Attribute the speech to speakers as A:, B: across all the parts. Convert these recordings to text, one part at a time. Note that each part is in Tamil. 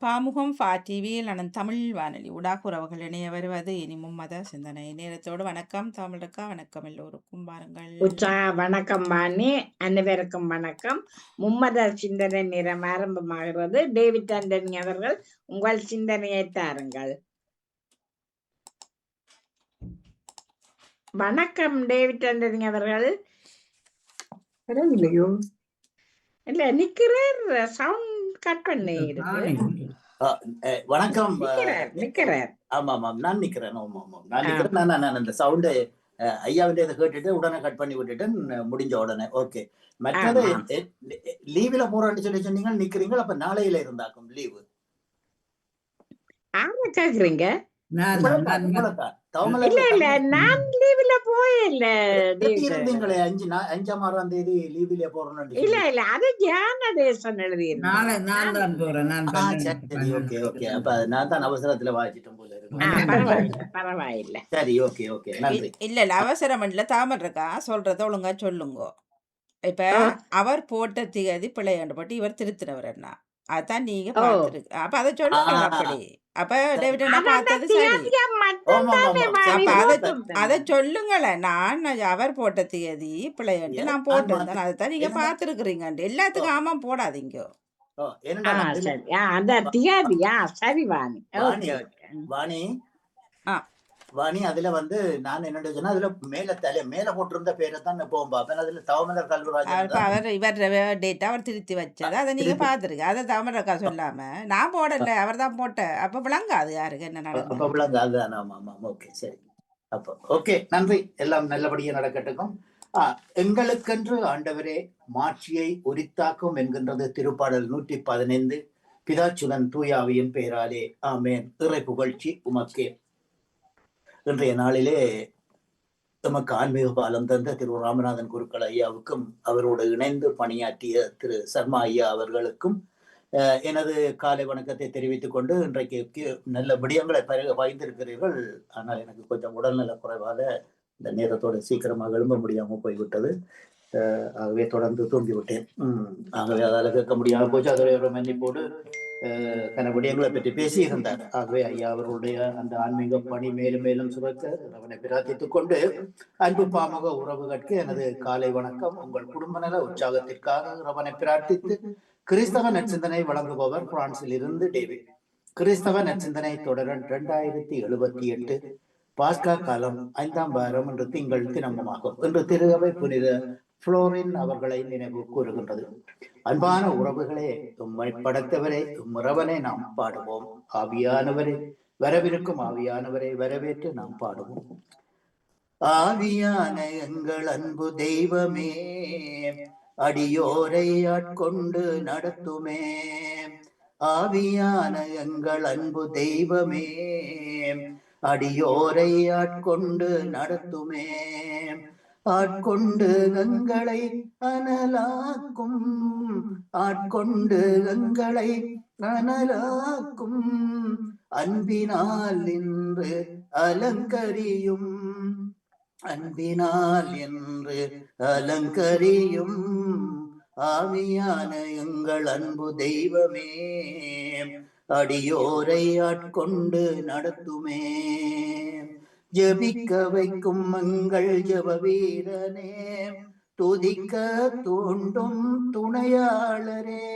A: பாமுகம் ஃபா டிவியில் நான் தமிழ் வானொலி ஊடாக உறவுகள் இணைய வருவது இனி மும்மத சிந்தனை நேரத்தோடு வணக்கம் தமிழக்கா வணக்கம் எல்லோருக்கும் பாருங்கள்.
B: வணக்கம் வாணி, அனைவருக்கும் வணக்கம். மும்மத சிந்தனை நேரம் ஆரம்பமாகிறது. டேவிட் ஆண்டனி அவர்கள் உங்கள் சிந்தனையை தாருங்கள். வணக்கம் டேவிட் ஆண்டனி அவர்கள். இல்ல நிக்கிறார், சவுண்ட் கட் பண்ணி இருக்கு.
C: வணக்கம்.
B: நிக்கிறார்.
C: ஆமாம் நான் நிக்கிறேன். நான் நிக்கிறேன். நான் அந்த சவுண்டு ஐயாவிட்ட இதை கேட்டுட்டு உடனே கட் பண்ணி விட்டுட்டேன், முடிஞ்ச உடனே. ஓகே. மற்றது லீவ்ல போறேன்னு சொல்லி சொன்னீங்க, நிக்கிறீங்க. அப்ப நாளையில இருந்தாக்கும் லீவு.
B: கேக்குறீங்க?
C: இருந்தீங்களே 5ஆம் தேதி லீவ்ல போறோம்.
B: இல்ல இல்ல, அது தியானதேசன் எழுதி.
C: ஓகே. அப்ப நான் தான் அவசரத்துல வாசிட்டேன் போல இருக்கு.
B: பரவாயில்ல.
C: சரி, ஓகே. நன்றி.
A: இல்ல அவசரம் இல்ல, தாமர் இருக்கா சொல்றத ஒழுங்கா சொல்லுங்க. இப்ப அவர் போட்ட திகதி பிள்ளையாண்டு போட்டு இவர் திருத்தினவர் என்ன, அதான் நீங்க பாத்துருக்கு. அப்ப அதை சொல்லுங்க. அப்படி அப்ப டேவிட் பார்த்தது சரி. அதை சொல்லுங்களேன். நான் அவர் போட்ட திகதி பிள்ளையாண்டு நான் போட்டிருந்தேன், அதைத்தான் நீங்க பாத்துருக்கிறீங்க. எல்லாத்துக்கும் ஆமா போடாதீங்க.
C: வாணி, அதுல வந்து நான் என்ன சொன்னா, அதுல மேல போட்டிருந்த பேரை தான் போகும் பாப்பேன். அதுல தவமலர் கல்வராஜன்
A: அவர் இவர் டேட்டா அவர் திருத்தி வச்சது, அதை நீங்க பாத்துருக்கு. அதை தவமலர்க்கா சொல்லாம நான் போடல, அவர் தான் போட்ட. அப்ப விளங்காது யாருக்கு என்ன நடக்கும்.
C: விளங்காது. ஆமா. ஓகே, சரி. அப்போ ஓகே, நன்றி. எல்லாம் நல்லபடியா நடக்கட்டும். எங்களுக்கென்று ஆண்டவரே மாட்சியை உரித்தாக்கும் என்கின்றது திருப்பாடல் 115. பிதாச்சுதன் தூயாவியின் பெயராலே ஆமேன். இறை புகழ்ச்சி உமக்கே. இன்றைய நாளிலே நமக்கு ஆன்மீக பாலம் தந்த திரு ராமநாதன் குருக்கள் ஐயாவுக்கும் அவரோடு இணைந்து பணியாற்றிய திரு சர்மா ஐயா அவர்களுக்கும் எனது காலை வணக்கத்தை தெரிவித்துக் கொண்டு, இன்றைக்கு நல்ல விடயங்களை பகிர்ந்திருக்கிறீர்கள். ஆனால் எனக்கு கொஞ்சம் உடல்நல குறைவாக இந்த நேரத்தோட சீக்கிரமாக எழும்ப முடியாமல் போய்விட்டது. ஆகவே தொடர்ந்து தூங்கிவிட்டேன். ஆகவே அதால் கேட்க முடியாமல் போச்சு. அதோடைய ஒரு மன்னிப்போடு கன விடயங்களை பற்றி பேசியிருந்தார். ஆகவே ஐயா அவர்களுடைய அந்த ஆன்மீக பணி மேலும் மேலும் சுரக்க அவனை பிரார்த்தித்துக் கொண்டு, அன்பு பாமுக உறவுகளுக்கு எனது காலை வணக்கம். உங்கள் குடும்ப நல உற்சாகத்திற்காக அவனை பிரார்த்தித்து, கிறிஸ்தவ நற்சிந்தனை வழங்குபவர் பிரான்சில் இருந்து டேவிட். கிறிஸ்தவ நற்சிந்தனை தொடர 2078 பாஸ்கா காலம் 5ஆம் வாரம் என்று திங்கள் தினமுமாகும். இன்று திருகவை புனித புளோரின் அவர்களை நினைவு கூறுகின்றது. அன்பான உறவுகளே, உம்மை படைத்தவரே, உம்முறவனை நாம் பாடுவோம். ஆவியானவரே வரவிருக்கும் ஆவியானவரை வரவேற்று நாம் பாடுவோம். ஆவியான எங்கள் அன்பு தெய்வமே, அடியோரை ஆட்கொண்டு நடத்துமே. ஆவியான எங்கள் அன்பு தெய்வமே, அடியோரை ஆட்கொண்டு நடத்துமே. ஆட்கொண்டு எங்களை அனலாக்கும், ஆட்கொண்டு எங்களை அனலாக்கும். அன்பினால் என்று அலங்கரியும், அன்பினால் என்று அலங்கரியும். ஆவியான எங்கள் அன்பு தெய்வமே, அடியோரை ஆட்கொண்டு நடத்துமே. ஜபிக்க வைக்கும் எங்கள் ஜப வீரனே, துதிக்க தூண்டும் துணையாளரே.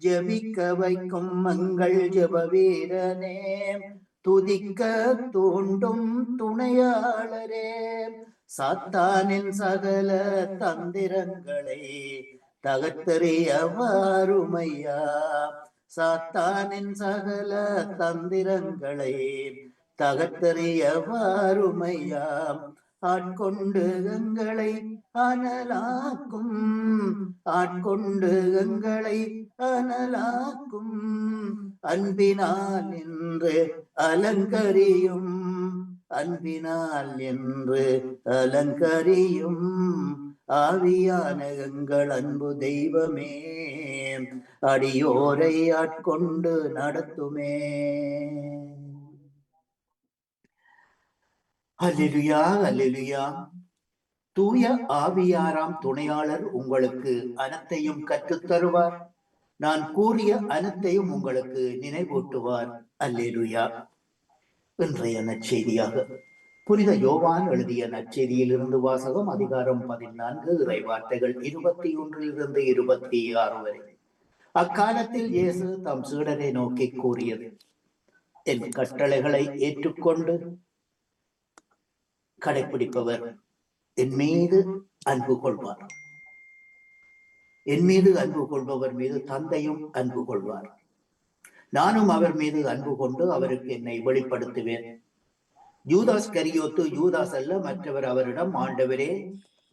C: ஜபிக்க வைக்கும் எங்கள் ஜப வீரனே, துதிக்க தூண்டும் துணையாளரே. சாத்தானின் சகல தந்திரங்களை தகர்த்தெறிய வாருமையா. சாத்தானின் சகல தந்திரங்களை தகர்த்தெறிய வாருமையாம். ஆட்கொண்டு எங்களை அனலாக்கும், ஆட்கொண்டு எங்களை அனலாக்கும். அன்பினால் என்று அலங்கரியும், அன்பினால் என்று அலங்கரியும். ஆவியான எங்கள் அன்பு தெய்வமே, அடியோரை ஆட்கொண்டு நடத்துமே. அல்லேலூயா, அல்லேலூயா. தூய ஆவியாராம் துணையாளர் உங்களுக்கு அனைத்தையும் கற்றுத் தருவார். நான் கூறிய அனைத்தையும் உங்களுக்கு நினைவூட்டுவார். அல்லேலூயா. இன்றைய நற்செய்தியாக புனித யோவான் எழுதிய நற்செய்தியிலிருந்து வாசகம். அதிகாரம் 14, இறை வார்த்தைகள் 21 26 வரை. அக்காலத்தில் இயேசு தம் சீடரை நோக்கி கூறியது: என் கட்டளைகளை ஏற்றுக்கொண்டு கடைபிடிப்பவர் என் மீது அன்பு கொள்வார். என் மீது அன்பு கொள்பவர் மீது தந்தையும் அன்பு கொள்வார். நானும் அவர் மீது அன்பு கொண்டு அவருக்கு என்னை வெளிப்படுத்துவேன். யூதாஸ் கரியோத்து யூதாஸ் அல்ல, மற்றவர் அவரிடம், ஆண்டவரே,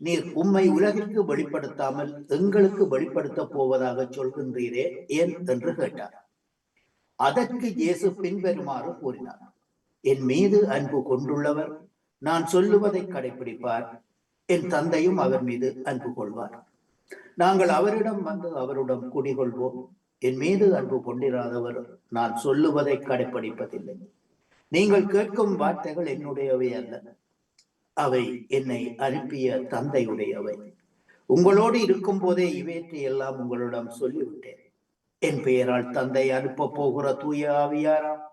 C: நீர் உம்மை உலகிற்கு வெளிப்படுத்தாமல் எங்களுக்கு வெளிப்படுத்த போவதாக சொல்கின்றீரே, ஏன் என்று கேட்டார். அதற்கு இயேசு பின்வருமாறு கூறினார்: என் மீது அன்பு கொண்டுள்ளவர் நான் சொல்லுவதை கடைபிடிப்பார். என் தந்தையும் அவர் மீது அன்பு கொள்வார். நாங்கள் அவரிடம் வந்து அவரிடம் குடிகொள்வோம். என் மீது அன்பு கொண்டிராதவர் நான் சொல்லுவதை கடைபிடிப்பதில்லை. நீங்கள் கேட்கும் வார்த்தைகள் என்னுடையவை அல்ல, அவை என்னை அனுப்பிய தந்தையுடையவை. உங்களோடு இருக்கும் போதே இவற்றை எல்லாம் உங்களிடம் சொல்லிவிட்டேன். என் பெயரால் தந்தை அனுப்ப போகிற தூய ஆவியாராம்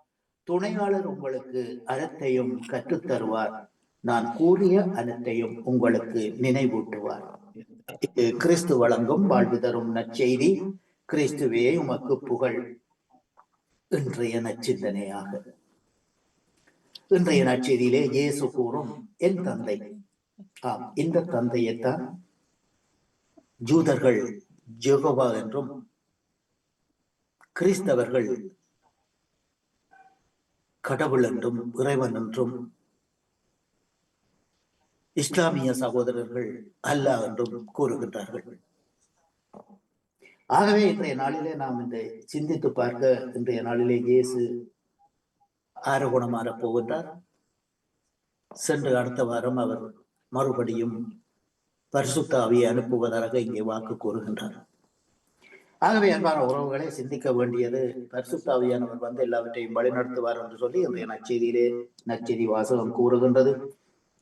C: துணையாளர் உங்களுக்கு அனைத்தையும் கற்றுத்தருவார். நான் கூறிய அனைத்தையும் உங்களுக்கு நினைவூட்டுவார். இது கிறிஸ்து வழங்கும் வாழ்வு தரும் நற்செய்தி. கிறிஸ்துவே உமக்கு புகழ். இன்றைய நற்சிந்தனையாக இன்றைய நற்செய்தியிலே இயேசு கூறும் என் தந்தை. ஆம், இந்த தந்தையைத்தான் ஜூதர்கள் ஜெகோவா என்றும் கிறிஸ்தவர்கள் கடவுள் என்றும் இறைவன் என்றும் இஸ்லாமிய சகோதரர்கள் அல்லாஹ் என்றும் கூறுகின்றார்கள். ஆகவே இன்றைய நாளிலே நாம் இந்த சிந்தித்து பார்க்க, இன்றைய நாளிலே இயேசு ஆரோகணமாற போகின்றார். சென்று அடுத்த வாரம் அவர் மறுபடியும் பரிசுத்த ஆவியை அனுப்புவதாக இங்கே வாக்கு கூறுகின்றார். ஆகவே அன்பான உறவுகளை சிந்திக்க வேண்டியது, பரிசுத்த ஆவியானவர் வந்து எல்லாவற்றையும் வழிநடத்துவார் என்று சொல்லி இன்றைய நற்செய்தியிலே நற்செய்தி வாசகம் கூறுகின்றது.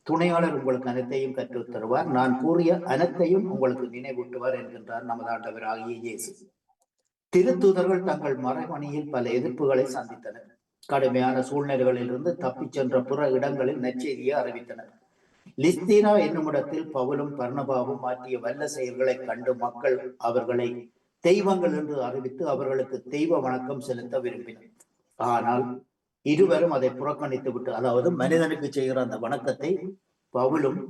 C: துணையாளர் உங்களுக்கு அனைத்தையும் கற்றுத் தருவார். நான் கூறிய அனைத்தையும் உங்களுக்கு நினைவூட்டுவார் என்கின்றார் நமது ஆண்டவர் ஆகிய இயேசு. திருத்தூதர்கள் தங்கள் மறைபணியில் பல எதிர்ப்புகளை சந்தித்தனர். கடுமையான சூழ்நிலைகளில் இருந்து தப்பிச் சென்ற பிற இடங்களில் நற்செய்தியை அறிவித்தனர். லிஸ்தீனா என்னும் இடத்தில் பவுலும் பர்னபாவும் ஆற்றிய வல்ல செயல்களை கண்டு மக்கள் அவர்களை தெய்வங்கள் என்று அறிவித்து அவர்களுக்கு தெய்வ வணக்கம் செலுத்த விரும்பினர். ஆனால் இருவரும் அதை புறக்கணித்து விட்டு, அதாவது மனிதனுக்கு செய்கிற அந்த வணக்கத்தை பவுலும்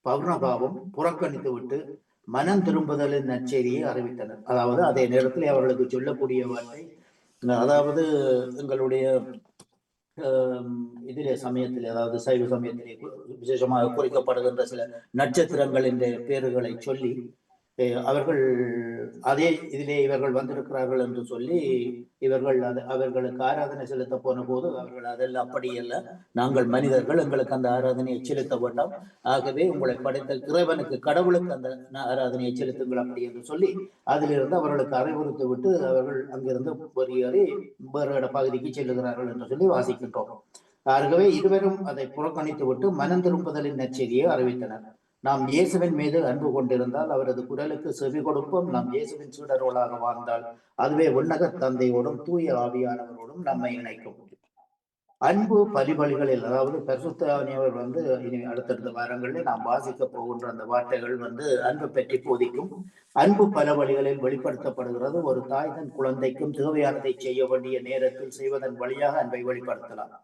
C: பர்னபாவும் புறக்கணித்து விட்டு மனம் திரும்புதலின் நற்செய்தியை அறிவித்தனர். அதாவது அதே நேரத்தில் அவர்களுக்கு சொல்லக்கூடிய வார்த்தை, அதாவது எங்களுடைய இதிலே சமயத்தில், அதாவது சைவ சமயத்திலே விசேஷமாக குறிக்கப்படுகின்ற சில நட்சத்திரங்களின் பேர்களை சொல்லி அவர்கள் அதே இதிலே இவர்கள் வந்திருக்கிறார்கள் என்று சொல்லி இவர்கள் அவர்களுக்கு ஆராதனை செலுத்த போன போது அவர்கள் அதெல்லாம் அப்படியல்ல, நாங்கள் மனிதர்கள், எங்களுக்கு அந்த ஆராதனையை செலுத்த வேண்டாம், ஆகவே உங்களை படைத்த இறைவனுக்கு கடவுளுக்கு அந்த ஆராதனையை செலுத்துங்கள் அப்படி என்று சொல்லி அதிலிருந்து அவர்களுக்கு அறிவுறுத்தி விட்டு அவர்கள் அங்கிருந்து வெளியேறி வேறு பகுதிக்கு செல்லுகிறார்கள் என்று சொல்லி வாசிக்கின்றோம். ஆகவே இருவரும் அதை புறக்கணித்து விட்டு மனம் திரும்புதலின் நற்செய்தியை அறிவித்தனர். நாம் இயேசுவின் மீது அன்பு கொண்டிருந்தால் அவரது குரலுக்கு செவி கொடுப்போம். நாம் இயேசுவின் சீடர்களாக வாழ்ந்தால் அதுவே உன்னத தந்தையோடும் தூய ஆவியானவரோடும் நம்மை இணைக்கும். அன்பு பலிபலிகளில், அதாவது பரிசுத்த ஆவியானவர் வந்து இனி அடுத்தடுத்த வாரங்களில் நாம் வாசிக்க போகின்ற அந்த வார்த்தைகள் வந்து அன்பு பற்றி போதிக்கும். அன்பு பல வழிகளில் வெளிப்படுத்தப்படுகிறது. ஒரு தாய் தன் குழந்தைக்கும் தேவையானதை செய்ய வேண்டிய நேரத்தில் செய்வதன் வழியாக அன்பை வெளிப்படுத்தலாம்.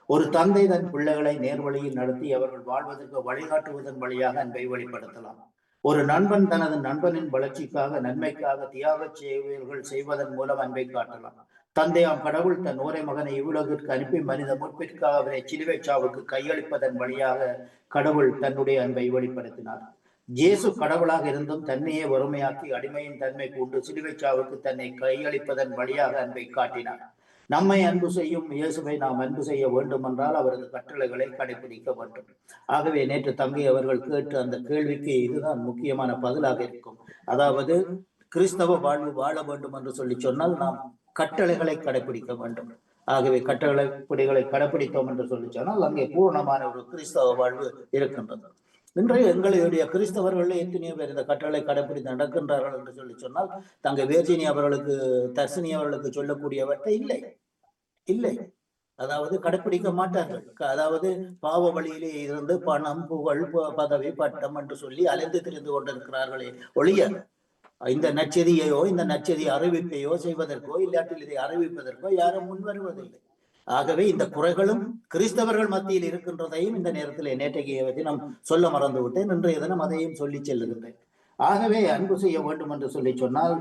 C: ஒரு தந்தை தன் பிள்ளைகளை நேர்வழியில் நடத்தி அவர்கள் வாழ்வதற்கு வழிகாட்டுவதன் வழியாக அன்பை வெளிப்படுத்தலாம். ஒரு நண்பன் தனது நண்பனின் வளர்ச்சிக்காக நன்மைக்காக தியாக செயல்கள் செய்வதன் மூலம் அன்பை காட்டலாம். தந்தையாம் கடவுள் தன் ஒரே மகனை இவ்வுலகிற்கு அனுப்பி மனித முற்பிற்காக அவரை சிலுவை சாவுக்கு கையளிப்பதன் வழியாக கடவுள் தன்னுடைய அன்பை வெளிப்படுத்தினார். இயேசு கடவுளாக இருந்தும் தன்னையே வறுமையாக்கி அடிமையின் தன்மை கொண்டு சிலுவை சாவுக்கு தன்னை கையளிப்பதன் வழியாக அன்பை காட்டினார். நம்மை அன்பு செய்யும் இயேசுவை நாம் அன்பு செய்ய வேண்டும் என்றால் அவரது கட்டளைகளை கடைபிடிக்க வேண்டும். ஆகவே நேற்று தங்கை அவர்கள் கேட்டு அந்த கேள்விக்கு இதுதான் முக்கியமான பதிலாக இருக்கும். அதாவது கிறிஸ்தவ வாழ்வு வாழ வேண்டும் என்று சொல்லி சொன்னால் நாம் கட்டளைகளை கடைபிடிக்க வேண்டும். ஆகவே கட்டளைப்படிகளை கடைபிடித்தோம் என்று சொல்லி சொன்னால் அங்கே பூர்ணமான ஒரு கிறிஸ்தவ வாழ்வு இருக்கின்றது. இன்றைய எங்களுடைய கிறிஸ்தவர்கள் எத்தனையோ பேர் இந்த கட்டளை கடைப்பிடித்து நடக்கின்றார்கள் என்று சொல்லி சொன்னால் தங்க வேர்ஜினி அவர்களுக்கு தர்சினி அவர்களுக்கு சொல்லக்கூடியவற்றை இல்லை இல்லை, அதாவது கடைப்பிடிக்க மாட்டார்கள். அதாவது பாவ வழியிலே இருந்து பணம், புகழ், பதவி, பட்டம் என்று சொல்லி அலைந்து திரிந்து கொண்டிருக்கிறார்களே ஒழிய இந்த நற்செய்தியையோ இந்த நற்செய்தி அறிவிப்பையோ செய்வதற்கோ இல்லாட்டில் இதை அறிவிப்பதற்கோ யாரும் முன் வருவதில்லை. ஆகவே இந்த குறைகளும் கிறிஸ்தவர்கள் மத்தியில் இருக்கின்றதையும் இந்த நேரத்தில் நேற்றைக்கு நாம் சொல்ல மறந்து விட்டேன். இன்றைய தினம் அதையும் சொல்லி செல்லுகின்றேன். ஆகவே அன்பு செய்ய வேண்டும் என்று சொல்லி சொன்னால்,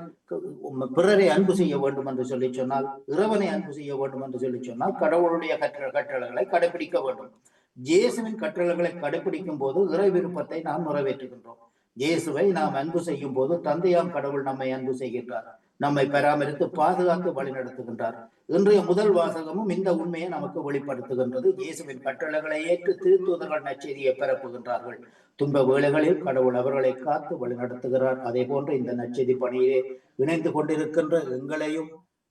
C: பிறரை அன்பு செய்ய வேண்டும் என்று சொல்லி சொன்னால், இறைவனை அன்பு செய்ய வேண்டும் என்று சொல்லி சொன்னால் கடவுளுடைய கட்டளைகளை கடைபிடிக்க வேண்டும். இயேசுவின் கட்டளைகளை கடைபிடிக்கும் போது இறை விருப்பத்தை நாம் நிறைவேற்றுகின்றோம். இயேசுவை நாம் அன்பு செய்யும் போது தந்தையாம் கடவுள் நம்மை அன்பு செய்கின்றார், நம்மை பராமரித்து பாதுகாத்து வழிநடத்துகின்றார். இன்றைய முதல் வாசகமும் இந்த உண்மையை நமக்கு வெளிப்படுத்துகின்றது. இயேசுவின் கட்டளைகளை ஏற்று திருத்தூதர்கள் நற்செய்தியை பரப்புகின்றார்கள். துன்ப வேளைகளில் கடவுள் அவர்களை காத்து வழிநடத்துகிறார். அதே போன்று இந்த நற்செய்தி பணியிலே இணைந்து கொண்டிருக்கின்ற எங்களையும்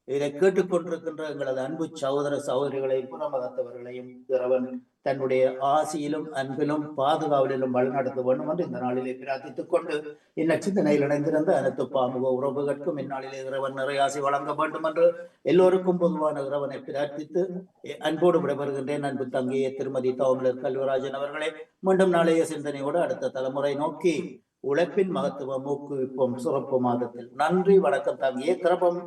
C: இதை கேட்டுக்கொண்டிருக்கின்ற எங்களது அன்பு சகோதர சகோதரிகளையும் புறமதத்தவர்களையும் இறைவன் தன்னுடைய ஆசியிலும் அன்பிலும் பாதுகாவலிலும் வழிநடத்த வேண்டும் என்று இந்த நாளிலே பிரார்த்தித்துக் கொண்டு இந்நச்சிந்தனையில் இணைந்திருந்த அனைத்து பாமுக உறவுகளுக்கும் இந்நாளிலே இறைவன் நிறைய ஆசி வழங்க வேண்டும் என்று எல்லோருக்கும் பொதுவான இறைவனை பிரார்த்தித்து அன்போடு விடைபெறுகின்றேன். அன்பு தங்கையே திருமதி தவமலர் கல்விராஜன் அவர்களே, மீண்டும் நாளைய சிந்தனையோடு அடுத்த தலைமுறை நோக்கி உழைப்பின் மகத்துவம் ஊக்குவிப்போம் சிறப்பு மாதத்தில். நன்றி, வணக்கம் தங்கையே. திறப்பம்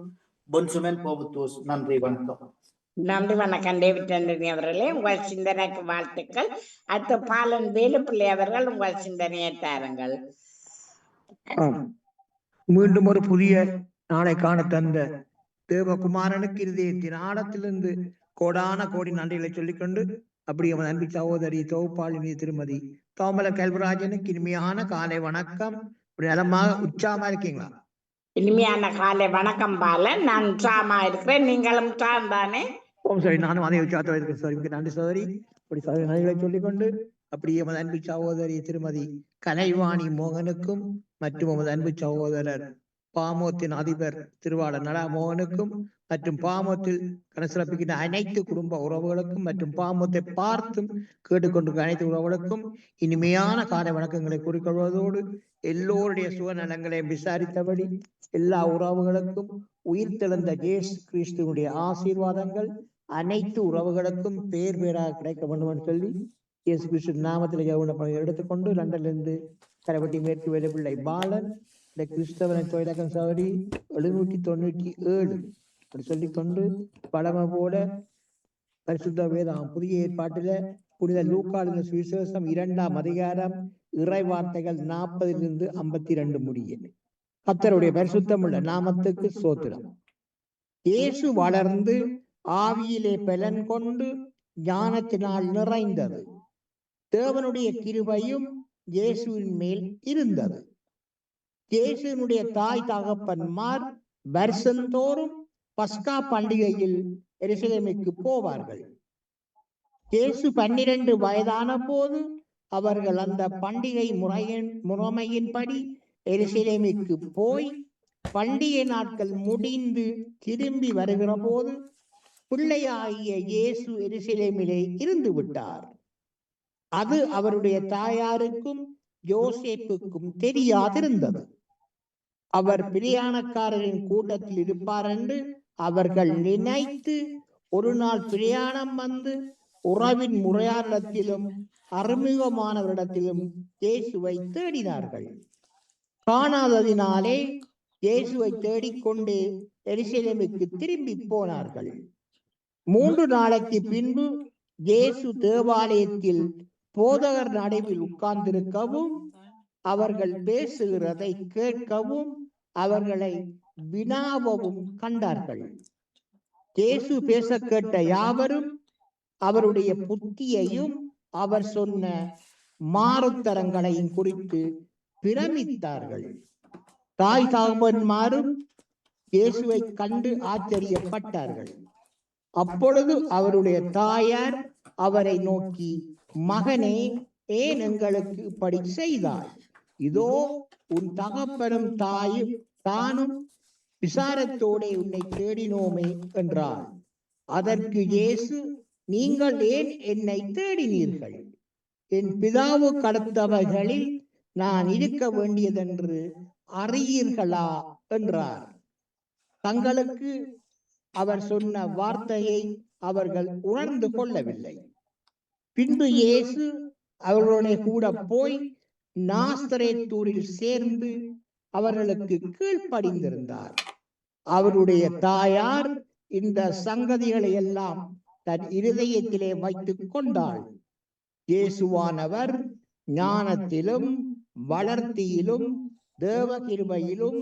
C: பொன்சுமன் போபுத்தூஸ். நன்றி, வணக்கம்.
B: நன்றி, வணக்கம் டேவிட் ஆண்டனி அவர்களே. உங்கள் சிந்தனைக்கு வாழ்த்துக்கள். அடுத்த பாலன் வேலுப்பிள்ளை அவர்கள் உங்கள் சிந்தனையை தாருங்கள்.
D: மீண்டும் ஒரு புதிய நாளை காண தந்த தேவகுமாரனுக்கு இருதயத்தின் ஆழத்திலிருந்து கோடான கோடி நன்றிகளை சொல்லிக்கொண்டு அப்படி அவன் அன்பு சகோதரி தொகுப்பாளினி திருமதி தோமல கல்வராஜனுக்கு இனிமையான காலை வணக்கம். நலமாக உற்சாகமா இருக்கீங்களா?
B: இனிமையான காலை வணக்கம் பாலன். நான் உற்சாகமா இருக்கிறேன். நீங்களும் உற்சாகம் தானே?
D: சரி, நானும் அதே உற்சாகத்தோடு இருக்கேன். சரி, நன்றி சகோதரி. அப்படி சகோதரி நன்றிகளை சொல்லிக்கொண்டு அப்படி எமது அன்பு சகோதரி திருமதி கலைவாணி மோகனுக்கும் மற்றும் எமது அன்பு சகோதரர் பாமோத்தின் அதிபர் திருவாளர் நடா மோகனுக்கும் மற்றும் பாமோத்தில் கணசிறப்பிக்கின்ற அனைத்து குடும்ப உறவுகளுக்கும் மற்றும் பாமோத்தை பார்த்தும் கேட்டுக்கொண்டிருக்கிற அனைத்து உறவுகளுக்கும் இனிமையான காலை வணக்கங்களை கூறிக்கொள்வதோடு எல்லோருடைய சுகநலங்களை விசாரித்தபடி எல்லா உறவுகளுக்கும் உயிர் தெழுந்த இயேசு கிறிஸ்துவனுடைய ஆசீர்வாதங்கள் அனைத்து உறவுகளுக்கும் பேர் பேராக கிடைக்க வேண்டும் என்று சொல்லி இயேசு கிறிஸ்து நாமத்தில் எடுத்துக்கொண்டு லண்டனிலிருந்து கரைவட்டி மேற்கு வேலுப்பிள்ளை பாலன் இந்த கிறிஸ்தவனை தொழிலகம் சவரி 797 அப்படி சொல்லிக்கொண்டு பழமை போல பரிசுத்த வேதம் புதிய ஏற்பாட்டில புனித லூக்காவின் சுவிசேஷம் 2ஆம் அதிகாரம் இறை வார்த்தைகள் 40 - 52 முடிய. கர்த்தருடைய பரிசுத்தமுள்ள நாமத்துக்கு ஸ்தோத்திரம். இயேசு வளர்ந்து ஆவியிலே பலன் கொண்டு ஞானத்தினால் நிறைந்தது. தேவனுடைய கிருபையும் இயேசுவின் மேல் இருந்தது. இயேசுவினுடைய தாய் தகப்பன்மார் வருஷந்தோறும் பஸ்கா பண்டிகையில் எருசலேமுக்கு போவார்கள். இயேசு 12 வயதான போது அவர்கள் அந்த பண்டிகை முறைமையின்படி எருசலேமுக்கு போய் பண்டிகை நாட்கள் முடிந்து திரும்பி வருகிற போது பிள்ளையாகிய இயேசு எருசலேமிலே இருந்து விட்டார். அது அவருடைய தாயாருக்கும் யோசேப்புக்கும் தெரியாதிருந்தது. அவர் பிரயாணக்காரரின் கூட்டத்தில் இருப்பார் என்று அவர்கள் நினைத்து ஒரு நாள் பிரயாணம் வந்து உறவின் முறையாரிடத்திலும் அறிமுகமானவரிடத்திலும் இயேசுவை தேடினார்கள். காணாததினாலே இயேசுவை தேடிக்கொண்டே எருசலேமுக்கு திரும்பி போனார்கள். 3 நாளைக்கு பின்பு இயேசு தேவாலயத்தில் போதகர் நடுவில் உட்கார்ந்திருக்கவும் அவர்கள் பேசுகிறதை கேட்கவும் அவர்களை வினாவவும் கண்டார்கள். இயேசு பேச கேட்ட யாவரும் அவருடைய புத்தியையும் அவர் சொன்ன மாறுத்தரங்களையும் குறித்து பிரமித்தார்கள். தாய் தகப்பன்மாரும் இயேசுவை கண்டு ஆச்சரியப்பட்டார்கள். அப்பொழுது அவருடைய தாயார் அவரை நோக்கி, மகனே, ஏன் எங்களுக்கு இப்படி செய்தாய்? இதோ உன் தகப்பனும் தாயும் தானும் விசாரத்தோட உன்னை தேடினோமே என்றார். அதற்கு இயேசு, நீங்கள் ஏன் என்னை தேடினீர்கள்? என் பிதாவுக்கு அடுத்தவைகளில் நான் இருக்க வேண்டியதென்று அறியீர்களா என்றார். தங்களுக்கு அவர் சொன்ன வார்த்தையை அவர்கள் உணர்ந்து கொள்ளவில்லை. பின்பு இயேசு அவர்களுடைய கூட போய் நாசரேத்தூரில் சேர்ந்து அவர்களுக்கு கீழ்ப்படிந்திருந்தார். அவருடைய தாயார் இந்த சங்கதிகளை எல்லாம் தன் இருதயத்திலே வைத்துக் கொண்டாள். இயேசுவானவர் ஞானத்திலும் வளர்த்தியிலும் தேவகிருபையிலும்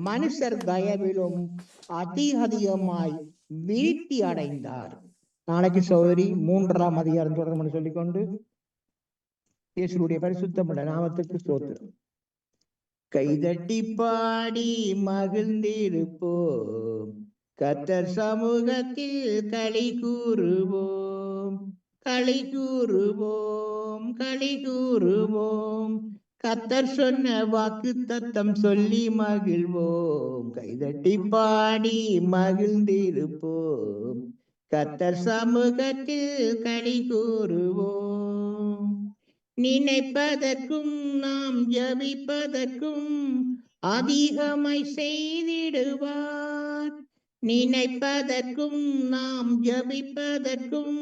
D: மனுஷர் தயவிலும் அதிகமாய் வீழ்ச்சி அடைந்தார். நாளைக்கு சகோதரி 3ஆம் அதிகாரம் தொடர்ந்து சொல்லிக்கொண்டு இயேசுடைய பரிசுத்தமுள்ள நாமத்துக்கு ஸ்தோத்திரம். கைதட்டி பாடி மகிழ்ந்திருப்போம், கர்த்தர் சமூகத்தில் களி கூறுவோம், களி கூறுவோம், களி கூறுவோம். கர்த்தர் சொன்ன வாக்கு தத்தம் சொல்லி மகிழ்வோம், கைதட்டி பாடி மகிழ்ந்திருப்போம், கர்த்தர் சமூகத்தில் களி கூறுவோம். நினைப்பதற்கும் நாம் ஜபிப்பதற்கும் அதிகமாய் செய்திடுவார். நினைப்பதற்கும் நாம் ஜபிப்பதற்கும்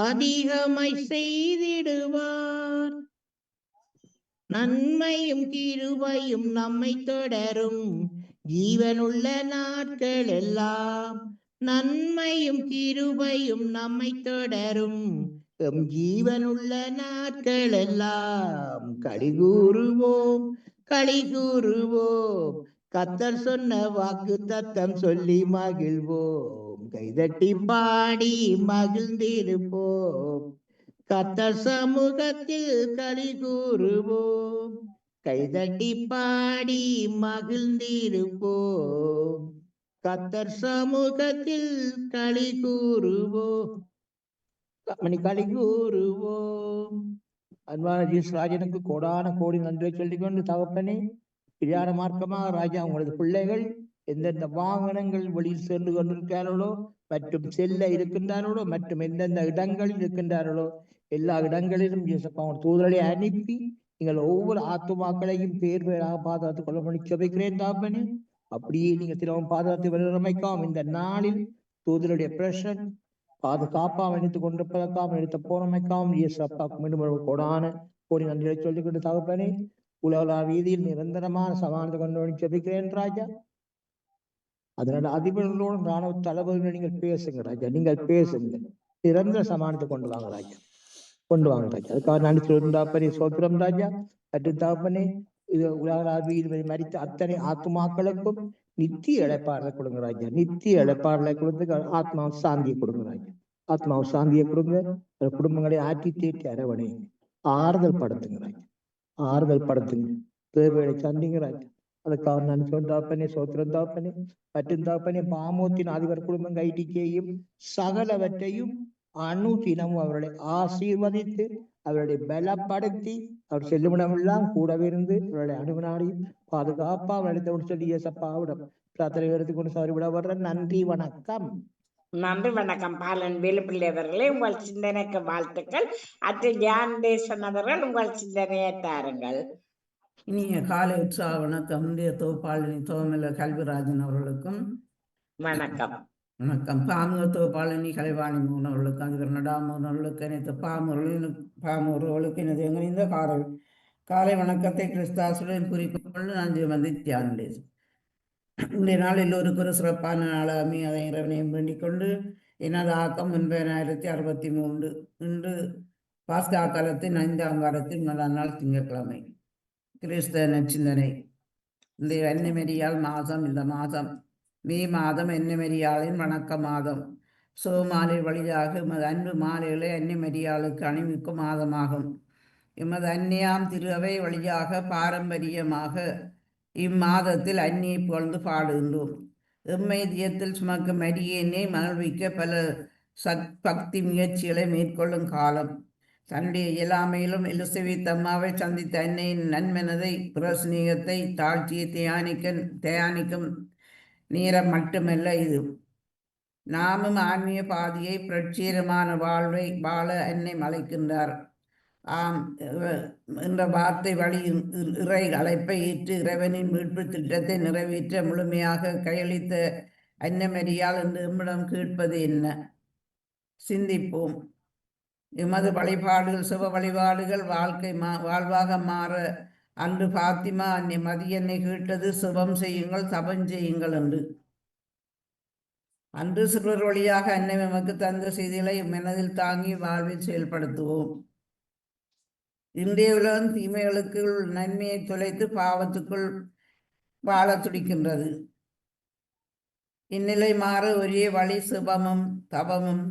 D: அதிகமாய் செய்திடுவார். நன்மையும் கிருபையும் நம்மை தொடரும் ஜீவனுள்ள நாட்கள் எல்லாம். நன்மையும் கிருபையும் நம்மை தொடரும் ஜீவனுள்ள நாட்கள் எல்லாம். களி கூறுவோம், களி கூறுவோம், கர்த்தர் சொன்ன வாக்கு தத்தம் சொல்லி மகிழ்வோம், கைதட்டி பாடி மகிழ்ந்திருப்போம், கர்த்தர் சமூகத்தில் களி கூறுவோம், கைதட்டி பாடி மகிழ்ந்திருப்போம், கர்த்தர் சமூகத்தில் களி கூறுவோம், களி கூறுவோம். அன்பான ஜீஸ்ராஜனுக்கு கோடான கோடி நன்றியை சொல்லிக்கொண்டு, தகப்பனே பிரியாண மார்க்கமாக ராஜா உங்களது பிள்ளைகள் எந்தெந்த வாகனங்கள் வழியில் சென்று கொண்டிருக்கிறார்களோ மற்றும் செல்ல இருக்கின்றார்களோ மற்றும் எந்தெந்த இடங்களில் இருக்கின்றார்களோ எல்லா இடங்களிலும் தூதர்களை அனுப்பி நீங்கள் ஒவ்வொரு ஆத்துமாக்களையும் பேர் பேராக பாதுகாத்துக் கொள்ள செபிக்கிறேன் தகப்பனே. அப்படியே நீங்கள் திரும்ப பாதுகாத்து வடிவமைக்காம இந்த நாளில் தூதருடைய பிரஷன் பாதுகாப்பாக எடுத்துக் கொண்டிருப்பதற்காக எடுத்த போனமைக்காமல் இயேசப்பாக்கு மீண்டும் கோடான கோடி நன்றியை சொல்லிக்கொண்டு தகப்பனே உலகளா வீதியில் நிரந்தரமான சமானத்தை கொண்டு செபிக்கிறேன் ராஜா. அதனால அதிபர்களோடும் ராணுவ தளபதிகள் நீங்கள் பேசுங்க ராஜா, நீங்கள் பேசுங்க, நிரந்தர சமானத்தை கொண்டு வாங்க ராஜா, கொண்டு வாங்க ராஜா. அதுக்காக நன்றி சொல்லுந்தாப்பனே சோத்திரம் ராஜா. மற்றும் தகப்பனே இது உலகளா வீதியில் மரித்த அத்தனை ஆத்மாக்களுக்கும் நித்திய இழைப்பாடலை கொடுங்க ராஜா, நித்திய இழைப்பாடலை கொடுத்து ஆத்மா சாந்தியை கொடுங்க ராஜா, ஆத்மாவை சாந்தியை கொடுங்க. குடும்பங்களை ஆற்றி தேற்றி அரவணைங்க, ஆறுதல் படுத்துங்க ராஜா, ஆறுதல் படுத்துங்க, தேவையை சந்திங்க ராஜா. அதுக்காக நான் சொந்தாப்பனே சோத்திரம் தாப்பனே. மற்றும் தாப்பனே பாமோத்தின் அதிபர் குடும்பம் கைடிக்கையும் சகலவற்றையும் அனுதினமும் அவர்களை ஆசீர்வதித்து அவர்களை பலப்படுத்தி அவர் செல்லுமிடமெல்லாம் கூடவே இருந்து அவர்களை அனுமனாடியும் பாதுகாப்பா அவர்களை சொல்லி இயேசப்பாவிடம் பிரார்த்தனை எடுத்துக்கொண்டு சாரி விட வர்ற. நன்றி, வணக்கம்.
B: நன்றி, வணக்கம். பாலன் வேலுப்பிள்ளை அவர்களே, உங்கள் சிந்தனைக்கு வாழ்த்துக்கள். அற்ற ஜான் தேசன் அவர்கள் உங்கள் சிந்தனையை தாருங்கள்.
E: இனிய காலை உற்சாக வணக்கம். இந்திய தொகுப்பாளினி தோமல கல்விராஜன் அவர்களுக்கும்
B: வணக்கம்.
E: வணக்கம். பாமுக தொகுப்பாளினி கலைவாணி மோகன் அவர்களுக்கும் அதிபர் நடாமோகன் அவர்களுக்கு அனைத்து பாமூர்களுக்கு எனது எங்களிந்த காலை வணக்கத்தை கிறிஸ்தாசுடன் குறிக்கொண்டு நான் வந்து தியானேன். இன்றைய நாள் எல்லோருக்கும் ஒரு சிறப்பான நாளாமி அதை இறைவனையும் வேண்டிக் கொண்டு எனது ஆக்கம் 1963 இன்று பாஸ்கா காலத்தின் 5ஆம் வாரத்தின் முதல் நாள் திங்கட்கிழமை. கிறிஸ்தவ நச்சிந்தனை. இந்த எண்ணமெரியால் மாதம், இந்த மாதம் மே மாதம் எண்ணமெரியாளின் வணக்க மாதம். சோமாலை வழியாக எமது அன்பு மாலைகளை எண்ணமெரியாளுக்கு அணிவிக்கும் மாதமாகும். எமது அன்னியாம் திருவை வழியாக பாரம்பரியமாக இம்மாதத்தில் அன்னியை புகழ்ந்து பாடுகின்றோம். எம்மைதியத்தில் சுமக்கும் அரியனை மகிழ்விக்க பல பக்தி முயற்சிகளை மேற்கொள்ளும் காலம். தன்னுடைய இயலாமையிலும் எலிசபெத் அம்மாவை சந்தித்த அன்னையின் நன்மனதை பிரஸ்நேகத்தை தாழ்ச்சியை தியானிக்கும் நேரம் மட்டுமல்ல இது. நாமும் ஆன்மீக பாதையை பிரட்சேரமான வாழ்வை வாழ அன்னை அழைக்கின்றார். ஆம் என்ற வார்த்தை வழி இறை அழைப்பை ஏற்று இறைவனின் மீட்பு திட்டத்தை நிறைவேற்ற முழுமையாக கையளித்த அன்னமரியால் என்று நம்மிடம் கேட்பது என்ன? சிந்திப்போம். எமது வழிபாடுகள் சிவ வழிபாடுகள் வாழ்வாக மாற அன்று பாத்திமா மதியன்னை கேட்டது சிவம் செய்யுங்கள் தபம் செய்யுங்கள் என்று. அன்று சிறுவர் வழியாக அன்னை நமக்கு தந்த செய்திகளை மனதில் தாங்கி வாழ்வில் செயல்படுத்துவோம். இன்றைய உலகம் தீமைகளுக்குள் நன்மையை தொலைத்து பாவத்துக்குள் வாழ துடிக்கின்றது. இந்நிலை மாற ஒரே வழி சிவமும் தவமும்.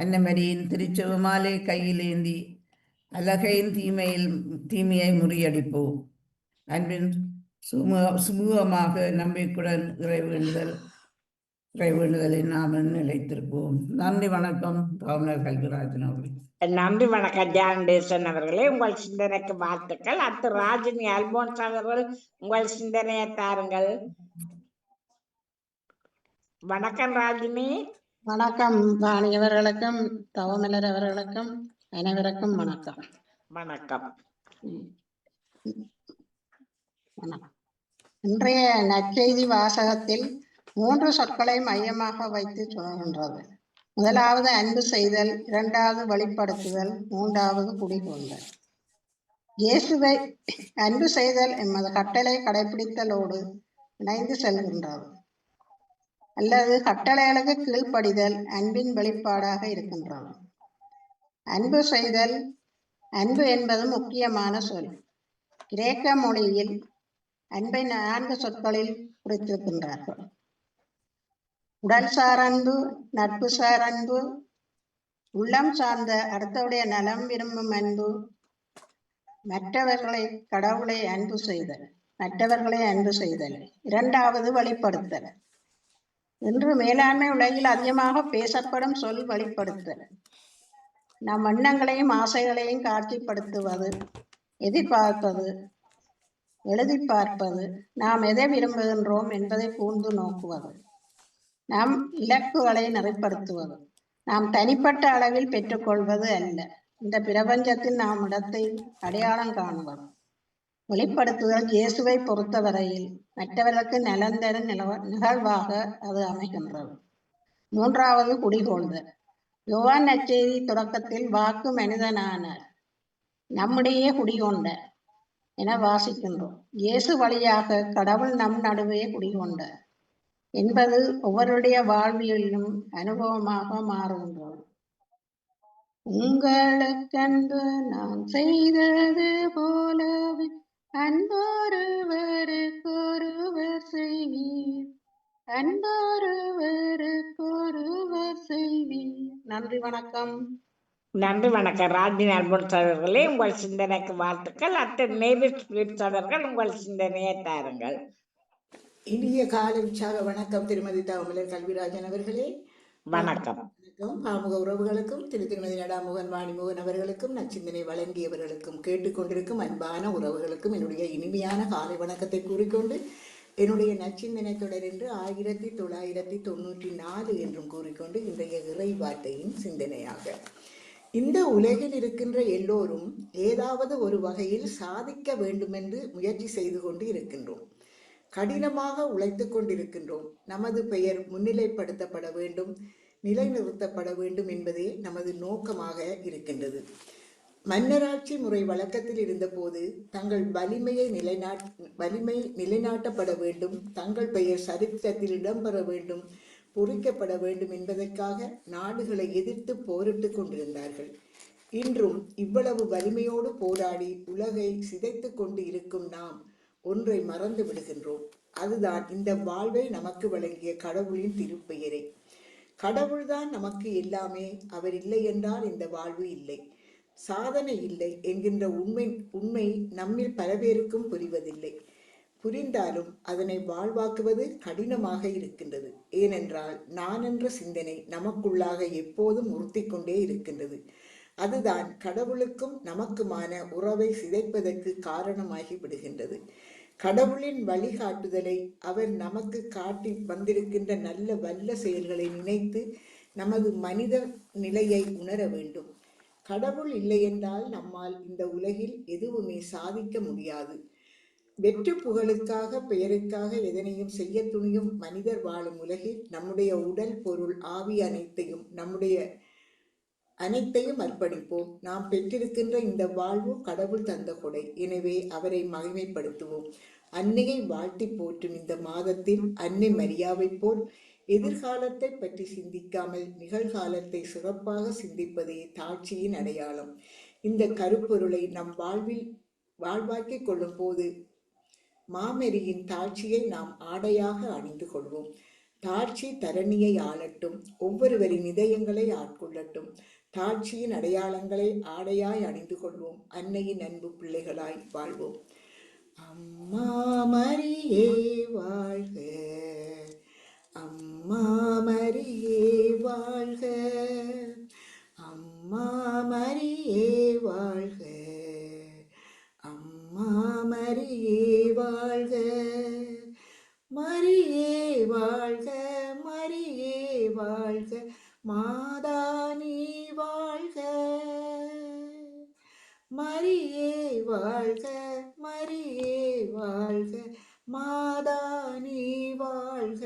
E: அன்னமரியின் திருச்செவமாலை கையில் ஏந்தி அலகையின் தீமையை முறியடிப்போம். அன்பின் சுமூகமாக நம்பிக்கையுடன் இறைவேண்டுதலை நாம் நிலைத்திருப்போம். நன்றி, வணக்கம். கவர்னர் கல்விராஜன் அவர்கள்.
B: நன்றி, வணக்கம் ஜானடேசன் அவர்களே. உங்கள் சிந்தனைக்கு வாழ்த்துக்கள். அடுத்து ராஜினி அல்போன்ஸ் அவர்கள் உங்கள் சிந்தனையை தாருங்கள். வணக்கம் ராஜினி.
F: வணக்கம் வாணி அவர்களுக்கும் தவமலர் அவர்களுக்கும் அனைவருக்கும் வணக்கம்.
B: வணக்கம்.
F: இன்றைய நற்செய்தி வாசகத்தில் 3 சொற்களை மையமாக வைத்து சொல்கின்றது. முதலாவது அன்பு செய்தல், 2வது வெளிப்படுத்துதல், 3வது குடிகொண்டல். இயேசுவை அன்பு செய்தல் எமது கட்டளை கடைபிடித்தலோடு இணைந்து செல்கின்றது. அல்லது கட்டளைகளுக்கு கீழ்ப்படிதல் அன்பின் வெளிப்பாடாக இருக்கின்றது. அன்பு செய்தல், அன்பு என்பது முக்கியமான சொல். கிரேக்க மொழியில் அன்பை 4 சொற்களில் குறித்திருக்கின்றார்கள். உடல் சார் அன்பு, நட்பு சார் அன்பு, உள்ளம் சார்ந்த அடுத்தவுடைய நலம் விரும்பும் அன்பு, கடவுளை அன்பு செய்தல், மற்றவர்களை அன்பு செய்தல், 2வது வெளிப்படுத்தல். இன்று மேலாண்மை உலகில் அதிகமாக பேசப்படும் சொல் வெளிப்படுத்தல். நம் எண்ணங்களையும் ஆசைகளையும் காட்சிப்படுத்துவது, எதிர்பார்ப்பது, எழுதி பார்ப்பது, நாம் எதை விரும்புகின்றோம் என்பதை கூர்ந்து நோக்குவது, நம் இலக்குகளை நெறிப்படுத்துவது, நாம் தனிப்பட்ட அளவில் பெற்றுக்கொள்வது அல்ல, இந்த பிரபஞ்சத்தில் நாம் இடத்தை அடையாளம் காணுவது. வெளிப்படுத்துதல் இயேசுவை பொறுத்தவரையில் மற்றவர்களுக்கு நலன் தரும் நிகழ்வாக அது அமைகின்றது. 3வது குடிகொள்தல். யோவான் நற்செய்தி தொடக்கத்தில் வாக்கு மனிதனானார், நம்முடைய குடிகொண்டார் என வாசிக்கின்றோம். இயேசு வழியாக கடவுள் நம் நடுவே குடிகொண்டார் என்பது ஒவ்வொருடைய வாழ்வியலிலும் அனுபவமாக மாறுகின்றது. உங்களுக்கன்பு நான் செய்தது போலவே அன்பொருவருக்கொருவர் செய்வீர், அன்பொருவருக்கொருவர் செய்வீர். நன்றி, வணக்கம்.
B: நன்றி, வணக்கம் ராஜினி அல்போன்ஸ் அவர்களே. உங்கள் சிந்தனைக்கு வாழ்த்துக்கள். அடுத்து நேவிஸ் பிலிப்ஸ் அவர்கள் உங்கள் சிந்தனையை தாருங்கள்.
G: இனிய காலை உற்சாக வணக்கம் திருமதி தவமலர் கல்விராஜன் அவர்களே.
B: வணக்கம்.
G: பாமுக உறவுகளுக்கும் திருமதி நடாமுகன் வாணிமுகன் அவர்களுக்கும் நச்சிந்தனை வழங்கியவர்களுக்கும் கேட்டுக்கொண்டிருக்கும் அன்பான உறவுகளுக்கும் என்னுடைய இனிமையான காலை வணக்கத்தை கூறிக்கொண்டு என்னுடைய நச்சிந்தனை தொடர் என்று 1994 என்றும் கூறிக்கொண்டு இன்றைய இறை வார்த்தையின் சிந்தனையாக, இந்த உலகில் இருக்கின்ற எல்லோரும் ஏதாவது ஒரு வகையில் சாதிக்க வேண்டுமென்று முயற்சி செய்து கொண்டு இருக்கின்றோம். கடினமாக உழைத்து கொண்டிருக்கின்றோம். நமது பெயர் முன்னிலைப்படுத்தப்பட வேண்டும், நிலைநிறுத்தப்பட வேண்டும் என்பதே நமது நோக்கமாக இருக்கின்றது. மன்னராட்சி முறை வழக்கத்தில் இருந்த போது தங்கள் வலிமை நிலைநாட்டப்பட வேண்டும், தங்கள் பெயர் சரித்திரத்தில் இடம்பெற வேண்டும், பொறிக்கப்பட வேண்டும் என்பதற்காக நாடுகளை எதிர்த்து போரிட்டு கொண்டிருந்தார்கள். இன்றும் இவ்வளவு வலிமையோடு போராடி உலகை சிதைத்து கொண்டு இருக்கும் நாம் ஒன்றை மறந்து விடுகின்றோம். அதுதான் இந்த வாழ்வை நமக்கு வழங்கிய கடவுளின் திருப்பெயரை. கடவுள்தான் நமக்கு எல்லாமே, அவர் இல்லை என்றால் இந்த வாழ்வு இல்லை, சாதனை இல்லை என்கின்ற உண்மை நம்மில் பல பேருக்கும் புரிவதில்லை. புரிந்தாலும் அதனை வாழ்வாக்குவது கடினமாக இருக்கின்றது. ஏனென்றால் நான் என்ற சிந்தனை நமக்குள்ளாக எப்போதும் உறுத்தி கொண்டே இருக்கின்றது. அதுதான் கடவுளுக்கும் நமக்குமான உறவை சிதைப்பதற்கு காரணமாகி விடுகின்றது. கடவுளின் வழிகாட்டுதலை, அவர் நமக்கு காட்டி வந்திருக்கின்ற நல்ல வல்ல செயல்களை நினைத்து நமது மனித நிலையை உணர வேண்டும். கடவுள் இல்லை என்றால் நம்மால் இந்த உலகில் எதுவுமே சாதிக்க முடியாது. வெற்று புகழுக்காக, பெயருக்காக எதனையும் செய்ய துணியும் மனிதர் வாழும் உலகில் நம்முடைய உடல், பொருள், ஆவி அனைத்தையும் அர்ப்பணிப்போம். நாம் பெற்றிருக்கின்ற இந்த வாழ்வு கடவுள் தந்த கொடை. எனவே அவரை மகிமைப்படுத்துவோம். அன்னையை வாழ்த்தி போற்றும் இந்த மாதத்தில் அன்னை மரியாவை போல் எதிர்காலத்தை பற்றி சிந்திக்காமல் நிகழ்காலத்தை சிறப்பாக சிந்திப்பதே தாட்சியின் அடையாளம். இந்த கருப்பொருளை நம் வாழ்வாக்கிக் கொள்ளும் போது மாமரியின் தாட்சியை நாம் ஆடையாக அணிந்து கொள்வோம். தாட்சி தரணியை ஆளட்டும், ஒவ்வொருவரின் இதயங்களை ஆட்கொள்ளட்டும். தாட்சியின் அடையாளங்களை ஆடையாய் அணிந்து கொள்வோம். அன்னையின் அன்பு பிள்ளைகளாய் வாழ்வோம். அம்மா மரியே வாழ்க, அம்மா மரியே வாழ்க, அம்மா மரியே வாழ்க, அம்மா மரியே வாழ்க, மரியே வாழ்க, மரியே வாழ்க, மாதா நீ வாழ்க, மரியே வாழ்க, மரியே வாழ்க, மாதா நீ வாழ்க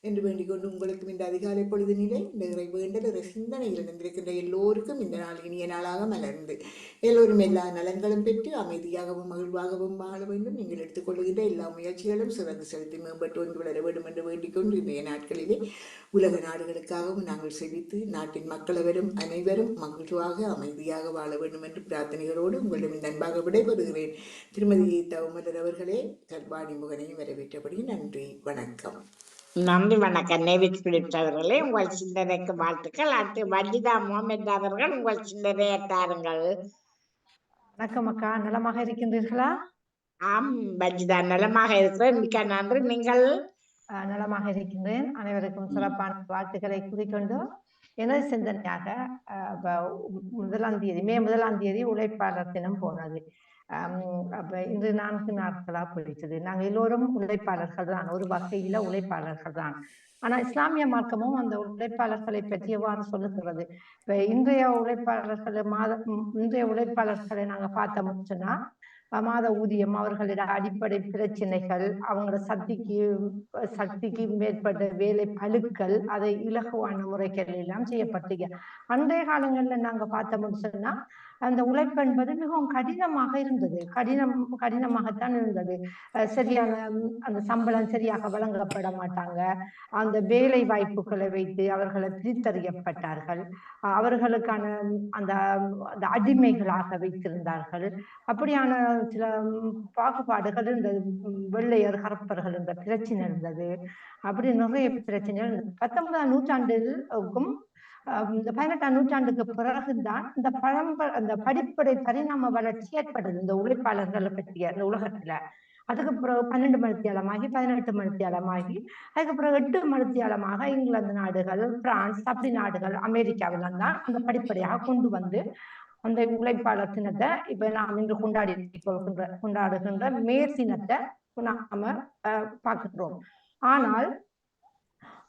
G: என்று வேண்டிக் கொண்டு உங்களுக்கும் இந்த அதிகாலை பொழுது நிலை நிறைய வேண்டல் சிந்தனையில் இருந்திருக்கின்ற எல்லோருக்கும் இந்த நாள் இனிய நாளாக மலர்ந்து எல்லோரும் எல்லா நலன்களும் பெற்று அமைதியாகவும் மகிழ்வாகவும் வாழ வேண்டும். நீங்கள் எடுத்துக்கொள்கின்ற எல்லா முயற்சிகளும் சிறந்து செலுத்தி மேம்பட்டு ஒன்று வளர வேண்டும் என்று வேண்டிக் கொண்டு இன்றைய நாட்களிலே உலக நாடுகளுக்காகவும் நாங்கள் செவித்து நாட்டின் மக்களவரும் அனைவரும் மகிழ்வாக அமைதியாக வாழ வேண்டும் என்று பிரார்த்தனைகளோடு உங்களிடம் நண்பாக விடைபெறுகிறேன். திருமதி தவமலர் அவர்களே, கல்வாணி முகனையும் வரவேற்றபடி நன்றி, வணக்கம்.
B: நன்றி, வணக்கம். நேவிட் பிலிப்ஸ் அவர்களே, உங்கள் சிந்தனைக்கு வாழ்த்துக்கள். அடுத்து வஜிதா முகமது அவர்கள் உங்கள் சிந்தனையை தாருங்கள்.
H: வணக்கம் அக்கா, நலமாக இருக்கின்றீர்களா?
B: ஆம் வஜிதா, நலமாக இருக்கிறேன், மிக்க நன்றி. நீங்கள்?
H: நலமாக இருக்கின்றேன். அனைவருக்கும் சிறப்பான வாழ்த்துக்களை கூறிக்கொண்டு எனது சிந்தனையாக மே 1 உழைப்பாளர் தினம் போனது. அப்ப இன்று 4 நாட்களா போயிடுச்சு. நாங்க எல்லோரும் உழைப்பாளர்கள் தான், ஒரு வகையில உழைப்பாளர்கள் தான். ஆனா இஸ்லாமிய மார்க்கமும் அந்த உழைப்பாளர்களை பற்றி எவ்வாறு சொல்லுகிறது? இப்ப இன்றைய உழைப்பாளர்களை நாங்க பார்த்தோம்னு சொன்னா, மாத ஊதியம், அவர்களோட அடிப்படை பிரச்சனைகள், அவங்களோட சக்திக்கு மேற்பட்ட வேலை பளுக்கள், அதை இலகுவான முறைகள் எல்லாம் செய்யப்பட்டீங்க. அன்றைய காலங்கள்ல நாங்க பார்த்தோம்னு சொன்னா அந்த உழைப்பு என்பது மிகவும் கடினமாக இருந்தது. கடினமாகத்தான் இருந்தது. சரியான அந்த சம்பளம் சரியாக வழங்கப்பட மாட்டாங்க. அந்த வேலை வாய்ப்புகளை வைத்து அவர்களை பிரித்தறியப்பட்டார்கள். அவர்களுக்கான அந்த அடிமைகளாக வைத்திருந்தார்கள். அப்படியான சில பாகுபாடுகள் இருந்தது. வெள்ளையர் கருப்பர்கள் என்ற பிரச்சனை இருந்தது. அப்படி நிறைய பிரச்சனைகள் 19ஆம் நூற்றாண்டுக்கும் இந்த 18ஆம் நூற்றாண்டுக்கு பிறகுதான் இந்த படிப்படை பரிணாம வளர்ச்சி ஏற்பட்டது இந்த உழைப்பாளர்களை பற்றிய இந்த உலகத்துல. அதுக்கு பிறகு 12 மணித்தியாலமாகி 18 மணித்தியாலமாகி அதுக்கு பிறகு 8 மணித்தியாலமாக இங்கிலாந்து நாடுகள், பிரான்ஸ், அப்படி நாடுகள், அமெரிக்காவில தான் அந்த படிப்படியாக கொண்டு வந்து அந்த உழைப்பாளர் தினத்தை இப்ப நாம் இன்று கொண்டாடுகின்ற மே தினத்தை நாம பார்க்கிறோம். ஆனால்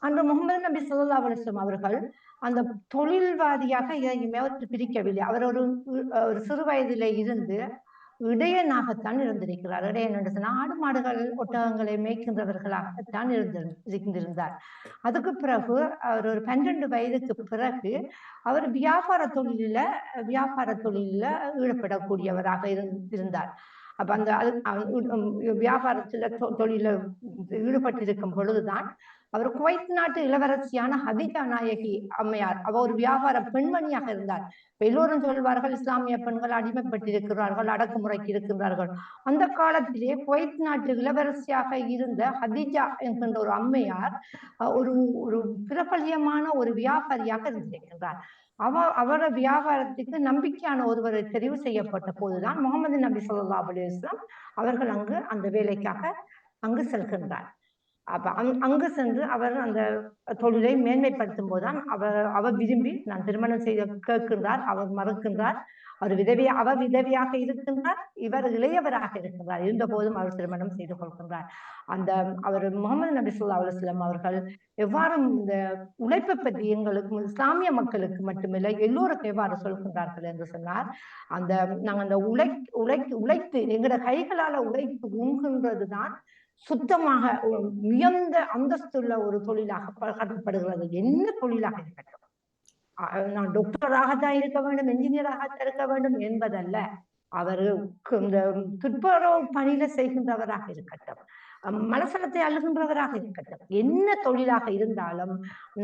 H: அன்று முகமது நபி ஸல்லல்லாஹு அலைஹி வஸல்லம் அவர்கள் அந்த தொழில்வாதியாக எதையுமே அவர் பிரிக்கவில்லை. அவர் ஒரு சிறு வயதிலே இருந்து இடையனாகத்தான் இருந்திருக்கிறார். இடையன் என்று சொன்னா ஆடு மாடுகள் ஒட்டகங்களை மேய்க்கின்றவர்களாகத்தான் இருந்திருந்தார். அதுக்கு பிறகு அவர் ஒரு 12 வயதுக்கு பிறகு அவர் வியாபார தொழிலில ஈடுபடக்கூடியவராக இருந்தார். அப்ப அந்த வியாபாரத்துல தொழில ஈடுபட்டிருக்கும் பொழுதுதான் அவர் குவைத் நாட்டு இளவரசியான ஹதீஜா நாயகி அம்மையார், அவர் ஒரு வியாபார பெண்மணியாக இருந்தார். எல்லோரும் சொல்வார்கள் இஸ்லாமிய பெண்கள் அடிமைப்பட்டிருக்கிறார்கள், அடக்குமுறைக்கு இருக்கின்றார்கள். அந்த காலத்திலே குவைத் நாட்டு இளவரசியாக இருந்த ஹதீஜா என்கின்ற ஒரு அம்மையார் ஒரு பிரபல்யமான ஒரு வியாபாரியாக இருந்திருக்கின்றார். அவர வியாபாரத்துக்கு நம்பிக்கையான ஒருவரை தெரிவு செய்யப்பட்ட போதுதான் முகமது நபி ஸல்லல்லாஹு அலைஹி வஸல்லம் அவர்கள் அந்த வேலைக்காக அங்கு செல்கின்றார். அப்ப அங்கு சென்று அவர் அந்த தொழிலை மேன்மைப்படுத்தும் போதுதான் அவர் விரும்பி நான் திருமணம் செய்ய கேட்கின்றார். அவர் மறுக்கின்றார். அவர் விதவியாக இருக்கின்றார், இவர் இளையவராக இருக்கின்றார். இருந்த போதும் அவர் திருமணம் செய்து கொள்கின்றார். அவர் முகமது நபி ஸல்லல்லாஹு அலைஹி வஸல்லம் அவர்கள் எவ்வாறு இந்த உழைப்பை பற்றி எங்களுக்கு இஸ்லாமிய மக்களுக்கு மட்டுமில்லை எல்லோருக்கும் எவ்வாறு சொல்கின்றார்கள் என்று சொன்னார். நாங்க அந்த உழைத்து எங்களோட கைகளால உழைத்து உண்கின்றதுதான் சுத்தமாக உயர்ந்த அந்தஸ்துள்ள ஒரு தொழிலாக கருதப்படுகிறது. என்ன தொழிலாக இருக்கட்டும், நான் டாக்டராகத்தான் இருக்க வேண்டும், என்ஜினியராகத்தான் இருக்க வேண்டும் என்பதல்ல. அவருக்கு இந்த துப்புரவு பணியில செய்கின்றவராக இருக்கட்டும், மலசலத்தை அழுகின்றவராக இருக்கட்டும், என்ன தொழிலாக இருந்தாலும்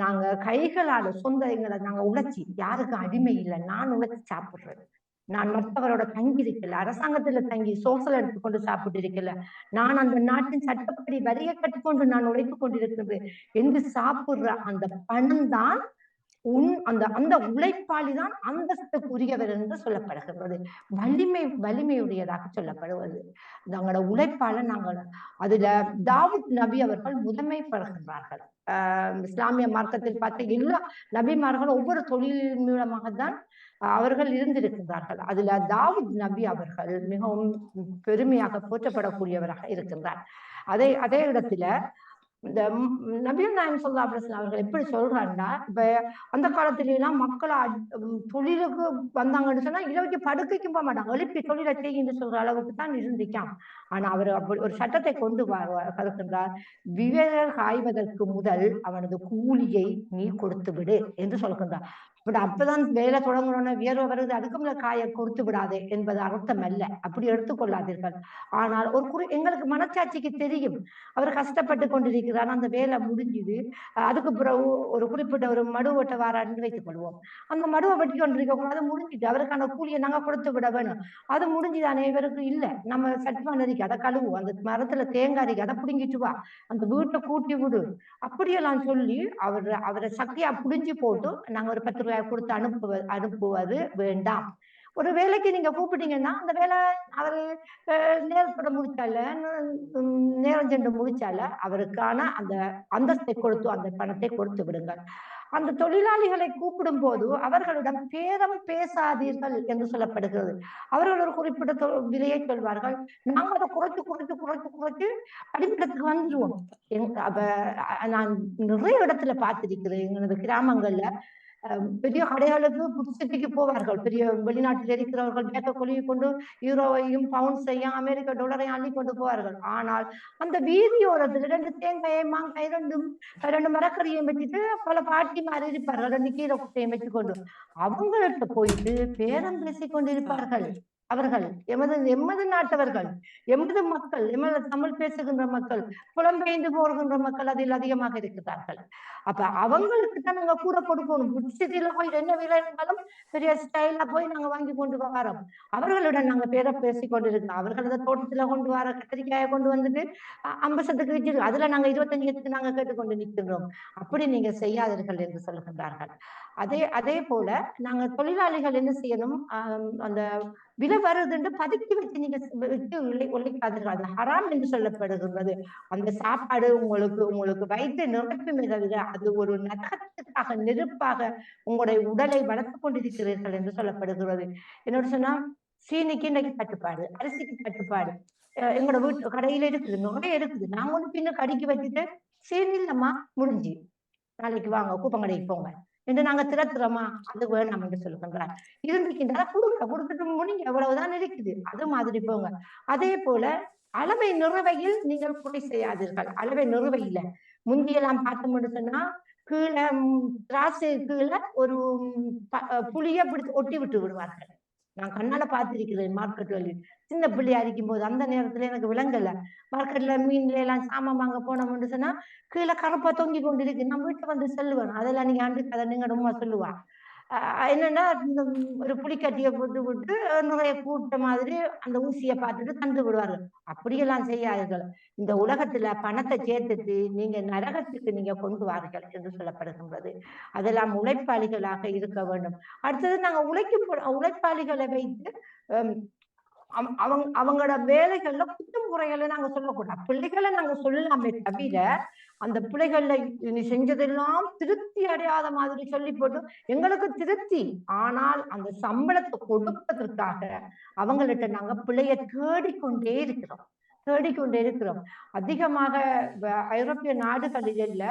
H: நாங்க கைகளால சொந்த நாங்க உழைச்சி, யாருக்கு அடிமை இல்லை, நான் உழைச்சி சாப்பிடுறது. நான் மற்றவரோட தங்கி இருக்கல, அரசாங்கத்துல தங்கி சோசல் எடுத்துக்கொண்டு சாப்பிட்டு இருக்கல, நான் அந்த நாட்டின் சட்டப்படி வரியை கட்டுக்கொண்டு நான் உழைத்து கொண்டிருக்கிறது என்று சாப்பிடுற அந்த பணம் தான் அந்த உழைப்பாளி தான் அந்தஸ்துக்குரியவர் என்று சொல்லப்படுகிறது. வலிமையுடையதாக சொல்லப்படுவது நாங்களோட உழைப்பால நாங்கள் அதுல தாவூத் நபி அவர்கள் முதன்மைப்படுகின்றார்கள். இஸ்லாமிய மார்க்கத்தில் பார்த்த எல்லா நபிமார்களும் ஒவ்வொரு தொழில் மூலமாகத்தான் அவர்கள் இருந்திருக்கின்றார்கள். அதுல தாவூத் நபி அவர்கள் மிகவும் பெருமையாக போற்றப்படக்கூடியவராக இருக்கின்றார். அதே இடத்துல இந்த நபிகள் நாயகம் ஸல்லல்லாஹு அலைஹி வஸல்லம் அவர்கள் எப்படி சொல்றாங்கன்னா, இப்ப அந்த காலத்துல எல்லாம் மக்களை தொழிலுக்கு வந்தாங்கன்னு சொன்னா இரவுக்கு படுக்கைக்கும் போக மாட்டாங்க, எழுப்பி தொழிலை செய்யுன்னு சொல்ற அளவுக்கு தான் இருந்திருக்கான். ஆனா அவர் அப்படி ஒரு சட்டத்தை கொண்டு வருகின்றார். விவேகர் காய்வதற்கு முதல் அவனது கூலியை நீ கொடுத்து விடு என்று சொல்கின்றார். பட் அப்பதான் வேலை தொடங்கணும்னா வியர்வை வருது, அதுக்கு மேல காயை கொடுத்து விடாதே என்பது அர்த்தம் அல்ல, அப்படி எடுத்துக்கொள்ளாதீர்கள். ஆனால் எங்களுக்கு மனச்சாட்சிக்கு தெரியும் அவர் கஷ்டப்பட்டு கொண்டிருக்கிறார், அந்த வேலை முடிஞ்சுது, அதுக்கு பிறகு ஒரு குறிப்பிட்ட ஒரு மடு வெட்ட வாரான்னு வைத்துக் கொள்வோம். அந்த மடுவை வெட்டி கொண்டிருக்க அது முடிஞ்சுட்டு அவருக்கான கூலியை நாங்க கொடுத்து விட வேணும். அது முடிஞ்சுதானே, இவருக்கு இல்ல, நம்ம சட்டம் இருக்கு, அதை கழுவு, அந்த மரத்துல தேங்காய் இருக்கு, அதை புடுங்கிட்டு வா, அந்த வீட்டை கூட்டி விடு, அப்படியெல்லாம் சொல்லி அவரை சக்தியா புடிஞ்சு போட்டு நாங்க ஒரு 10 ரூபாய் கொடுத்து அனுப்புவது வேண்டாம். ஒரு வேலைக்கு நீங்க கூப்பிட்டீங்கன்னா அந்த வேலை அவரு நேரத்தோட முடிச்சால, நேரம் சென்று முடிச்சால அவருக்கான அந்த அந்தஸ்தை கொடுத்து அந்த பணத்தை கொடுத்து விடுங்கள். அந்த தொழிலாளிகளை கூப்பிடும் போது அவர்களிடம் பேரம் பேசாதீர்கள் என்று சொல்லப்படுகிறது. அவர்கள் ஒரு குறிப்பிட்ட விலையை சொல்வார்கள், நாங்கள் அதை குறைச்சு அடிமட்டத்துக்கு வந்துருவோம். நான் நிறைய இடத்துல பார்த்திருக்கிறேன். எங்களது கிராமங்கள்ல பெரிய கடைகளுக்கு புதுசட்டிக்கு போவார்கள். பெரிய வெளிநாட்டில் இருக்கிறவர்கள் பேக்க கொழுவி கொண்டு யூரோவையும் பவுண்ட்ஸையும் அமெரிக்க டாலரையும் அள்ளி கொண்டு போவார்கள். ஆனால் அந்த வீதியோரத்துல 2 தேங்காயை மாங்காய் 2 மரக்கறியும் வச்சுட்டு பல பாட்டி மாதிரி இருப்பார்கள், 2 கீரை குட்டையும் வச்சுக்கொண்டு அவங்கள்ட்ட போயிட்டு பேரம் பேசிக் கொண்டிருப்பார்கள். அவர்கள் எமது நாட்டவர்கள், எமது மக்கள், எமது தமிழ் பேசுகின்ற மக்கள், புலம்பெயர்ந்து போகின்ற மக்கள் அதில் அதிகமாக இருக்கிறார்கள். அப்ப அவங்களுக்கு தான் நாங்க கூட கொடுக்கணும். சிட்டியில போய் என்ன விலை இருந்தாலும் பெரிய ஸ்டைலா போய் நாங்க வாங்கி கொண்டு வரோம். அவர்களுடன் நாங்க பேர பேசி கொண்டிருக்கோம். அவர்களது தோட்டத்துல கொண்டு வர கத்திரிக்காயை கொண்டு வந்துட்டு 50 வச்சிருக்கோம், அதுல நாங்க 25 நாங்க கேட்டுக்கொண்டு நிற்கின்றோம். அப்படி நீங்க செய்யாதீர்கள் என்று சொல்லுகின்றார்கள். அதே போல நாங்க தொழிலாளிகள் என்ன செய்யணும், அந்த விலை வருதுன்னு பதுக்கி வச்சு நீங்க உழைக்காதீர்கள், அது ஹராம் என்று சொல்லப்படுகின்றது. அந்த சாப்பாடு உங்களுக்கு வயிற்று நிரப்புமே தவிர அது ஒரு நரகத்துக்காக நெருப்பாக உங்களுடைய உடலை வளர்த்து கொண்டிருக்கிறீர்கள் என்று சொல்லப்படுகிறது. என்னோட சொன்னா சீனிக்கு இன்னைக்கு தட்டுப்பாடு, அரிசிக்கு தட்டுப்பாடு, எங்களோட வீட்டு கடையில இருக்குது, நிறைய இருக்குது. நாங்க ஒண்ணு பின்ன கடிக்கு வச்சுட்டு சீனி இல்லம்மா முடிஞ்சு நாளைக்கு வாங்க கூப்பங்கடைக்கு போங்க என்று நாங்க திறத்துறோமா, அது வேணாம் என்று சொல்லுகின்றார். இருந்துக்கின்றா கொடுத்துட்டு முடிஞ்சு எவ்வளவுதான் இருக்குது, அது மாதிரி போங்க. அதே போல அளவை நிறுவையில் நீங்கள் குறை செய்யாதீர்கள். அளவை நிறுவையில முந்தியெல்லாம் பார்த்தோம்னு சொன்னா கீழே திராசு கீழே ஒரு புளிய பிடித்து ஒட்டி விட்டு விடுவார்கள். நான் கண்ணால பார்த்திருக்கிறேன். மார்க்கெட் வழி சின்ன பிள்ளையா இருக்கும் போது அந்த நேரத்துல எனக்கு விளங்கல. மார்க்கெட்ல மீன்ல எல்லாம் சாமான் வாங்க போனோம்னு சொன்னா கீழே கருப்பா தொங்கி கொண்டு இருக்கு. நம்ம வீட்டுல வந்து சொல்லுவேன், அதெல்லாம் நீங்க ஆண்டு கதை நீங்க ரொம்ப சொல்லுவா. என்னன்னா ஒரு புளிக்கட்டியை போட்டு விட்டு நிறைய கூட்ட மாதிரி அந்த ஊசியை பார்த்துட்டு தந்து விடுவார்கள். அப்படியெல்லாம் செய்யாதீர்கள். இந்த உலகத்துல பணத்தை சேர்த்துட்டு நீங்க நரகத்துக்கு நீங்க கொண்டு வார்கள் என்று சொல்லப்படுகின்றது. அதெல்லாம் உழைப்பாளிகளாக இருக்க வேண்டும். அடுத்தது நாங்க உழைப்பாளிகளை வைத்து அவங்களோட வேலைகள்ல குற்றம் குறைகளை நாங்க சொல்லக்கூடாது. பிள்ளைகளை நாங்க சொல்லலாமே தவிர அந்த பிள்ளைகள்ல நீ செஞ்சதெல்லாம் திருப்தி அடையாத மாதிரி சொல்லி போட்டு எங்களுக்கு திருப்தி. ஆனால் அந்த சம்பளத்தை கொடுப்பதற்காக அவங்கள்ட்ட நாங்க பிள்ளைய தேடிக்கொண்டே இருக்கிறோம். அதிகமாக ஐரோப்பிய நாடுகளில்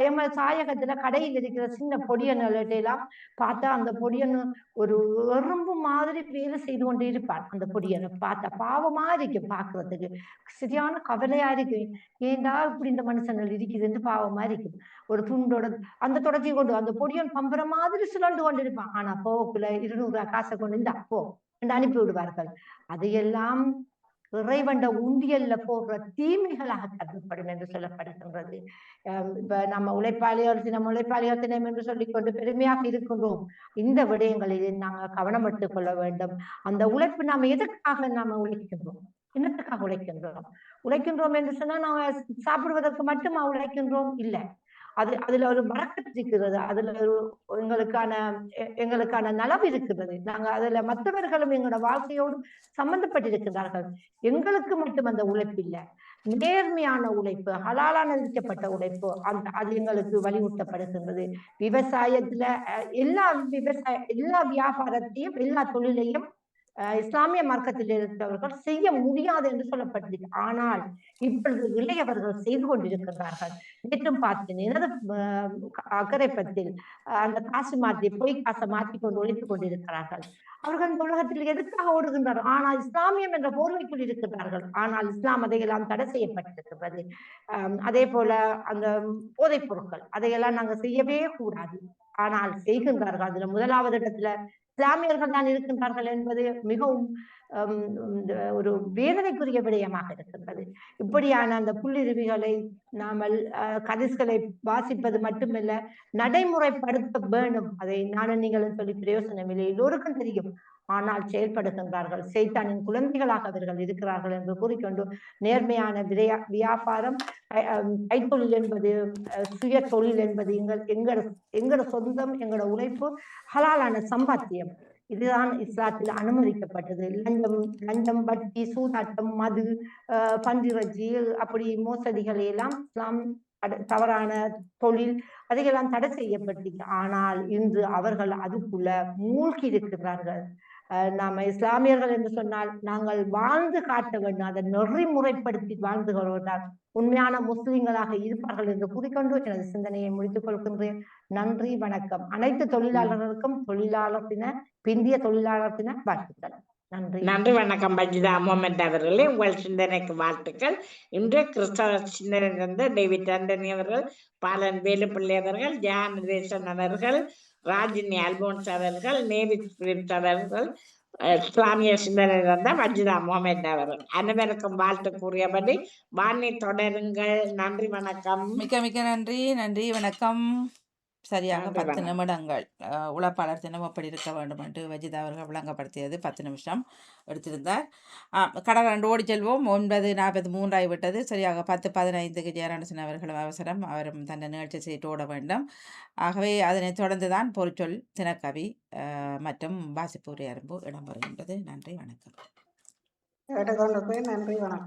H: எம தாயகத்துல கடையில் இருக்கிற சின்ன பொடியன்லாம் பார்த்தா அந்த பொடியன் ஒரு எறும்பு மாதிரி வேலை செய்து கொண்டே இருப்பார். அந்த பொடியனை பார்த்தா பாவமா இருக்கு, பாக்குறதுக்கு சரியான கவலையா இருக்கு. ஏண்டா இப்படி இந்த மனுஷங்கள் இருக்குதுன்னு பாவமா இருக்கு. ஒரு துண்டோட அந்த தொடர்ச்சி கொண்டு அந்த பொடியன் பம்பர மாதிரி சுழண்டு கொண்டு இருப்பான். ஆனா போக்குள்ள 200 காசை கொண்டு இந்த அப்போ அனுப்பி விடுவார்கள். அதையெல்லாம் இறைவண்ட உண்டியல்ல போடுற தீமைகளாக கருதப்படும் என்று சொல்லப்படுகின்றது. இப்ப நம்ம உழைப்பாளிகள் தினம் என்று சொல்லிக்கொண்டு பெருமையாக இருக்கின்றோம். இந்த விடயங்களில் நாங்கள் கவனம் எடுத்துக் கொள்ள வேண்டும். அந்த உழைப்பு நாம எதற்காக நாம உழைக்கின்றோம், என்னத்துக்காக உழைக்கின்றோம் என்று சொன்னா நாம சாப்பிடுவதற்கு மட்டுமா உழைக்கின்றோம்? இல்லை, அதுல ஒரு பரக்கத் இருக்கிறது, அதுல ஒரு எங்களுக்கான நலவு இருக்கிறது. நாங்க அதுல மற்றவர்களும் எங்களோட வாழ்க்கையோடு சம்பந்தப்பட்டிருக்கிறார்கள். எங்களுக்கு மட்டும் அந்த உழைப்பு இல்லை, நேர்மையான உழைப்பு, ஹலாலான விதிக்கப்பட்ட உழைப்பு அது எங்களுக்கு வலியுறுத்தப்படுகின்றது. விவசாயத்துல எல்லா வியாபாரத்தையும் எல்லா தொழிலையும் இஸ்லாமிய மார்க்கத்தில் இருக்கிறவர்கள் செய்ய முடியாது என்று சொல்லப்பட்டிருக்கு. ஆனால் இப்பொழுது இளையவர்கள் செய்து கொண்டிருக்கிறார்கள். நேற்றும் பார்த்தேன், எனது அக்கரைப்பத்தில் அந்த காசு மாற்றி பொய் காசை மாற்றி கொண்டு ஒழித்துக் கொண்டிருக்கிறார்கள். அவர்கள் இந்த உலகத்தில் எதுக்காக ஓடுகின்றார்கள்? ஆனால் இஸ்லாமியம் என்ற போர்வைக்குள் இருக்கிறார்கள். ஆனால் இஸ்லாம் அதையெல்லாம் தடை செய்யப்பட்டிருக்கிறது. அதே போல அந்த போதைப் பொருட்கள் அதையெல்லாம் நாங்கள் செய்யவே கூடாது, ஆனால் செய்கின்றார்கள். அதுல முதலாவது இடத்துல இஸ்லாமியர்கள் தான் இருக்கின்றார்கள் என்பது மிகவும் ஒரு வேதனைக்குரிய விடயமாக இருக்கின்றது. இப்படியான அந்த புள்ளிருவிகளை நாமல் கதிஸ்களை வாசிப்பது மட்டுமல்ல, நடைமுறைப்படுத்த வேண்டும். அதை நானும் நீங்களும் சொல்லி பிரயோசனம் இல்லை, எல்லோருக்கும் தெரியும். ஆனால் செயல்படுகின்றார்கள். சைத்தானின் குழந்தைகளாக அவர்கள் இருக்கிறார்கள் என்று கூறிக்கொண்டு, நேர்மையான வியாபாரம், கைத்தொழில் என்பது, சுய தொழில் என்பது எங்களோட சொந்தம், எங்களோட உழைப்பு, ஹலாலான சம்பாத்தியம், இதுதான் இஸ்லாத்தில் அனுமதிக்கப்பட்டது. லஞ்சம், வட்டி, சூதாட்டம், மது, பன்றிறச்சி, அப்படி மோசடிகளை எல்லாம் இஸ்லாம் தவறான தொழில் அதையெல்லாம் தடை செய்யப்பட்டது. ஆனால் இன்று அவர்கள் அதுக்குள்ள மூழ்கி இருக்கிறார்கள். நாம இஸ்லாமியர்கள் என்று சொன்னால் நாங்கள் வாழ்ந்து காட்ட வேண்டும், அதை நெறிமுறைப்படுத்தி வாழ்ந்து கொள்வதால் உண்மையான முஸ்லிம்களாக இருப்பார்கள் என்று கூறிக்கொண்டு எனது சிந்தனையை முடித்துக் கொள்கின்றேன். நன்றி, வணக்கம். அனைத்து தொழிலாளர்களுக்கும் தொழிலாளர் தின, பிந்திய தொழிலாளர் தின வாழ்த்துக்கள்.
B: நன்றி, வணக்கம் பஜிதா முகமது அவர்களே. உங்கள் சிந்தனைக்கு வாழ்த்துக்கள். இன்று கிறிஸ்தவ சிந்தனையிலிருந்து டேவிட் ஆண்டனி அவர்கள், பாலன் வேலுப்பிள்ளை அவர்கள், ஜானதேசன் அவர்கள், ராஜினி அல்போன்ஸ் அவர்கள், நேவி பிலிப்ஸ் அவர்கள், இஸ்லாமிய சிந்தனையிலிருந்த பஜிதா முகமது அவர்கள் அனைவருக்கும் வாழ்த்து கூறியபடி வாணி தொடருங்கள். நன்றி, வணக்கம்.
A: மிக்க நன்றி, வணக்கம். சரியாக 10 நிமிடங்கள் உழைப்பாளர் தினம் அப்படி இருக்க வேண்டும் என்று வஜிதா அவர்கள் விளங்கப்படுத்தியது 10 நிமிஷம் எடுத்திருந்தார். கடல் 2 ஓடி செல்வோம். 9:43 ஆகிவிட்டது. சரியாக 10:15க்கு ஜெயராண்டசன் அவர்களும் அவசரம், அவரும் தன்னை நிகழ்ச்சி செய்து ஓட வேண்டும். ஆகவே அதனைத் தொடர்ந்துதான் பொருச்சொல், தினக்கவி மற்றும் வாசிப்பு உரையரம்பு இடம்பெறுகின்றது. நன்றி, வணக்கம்.
F: நன்றி, வணக்கம்.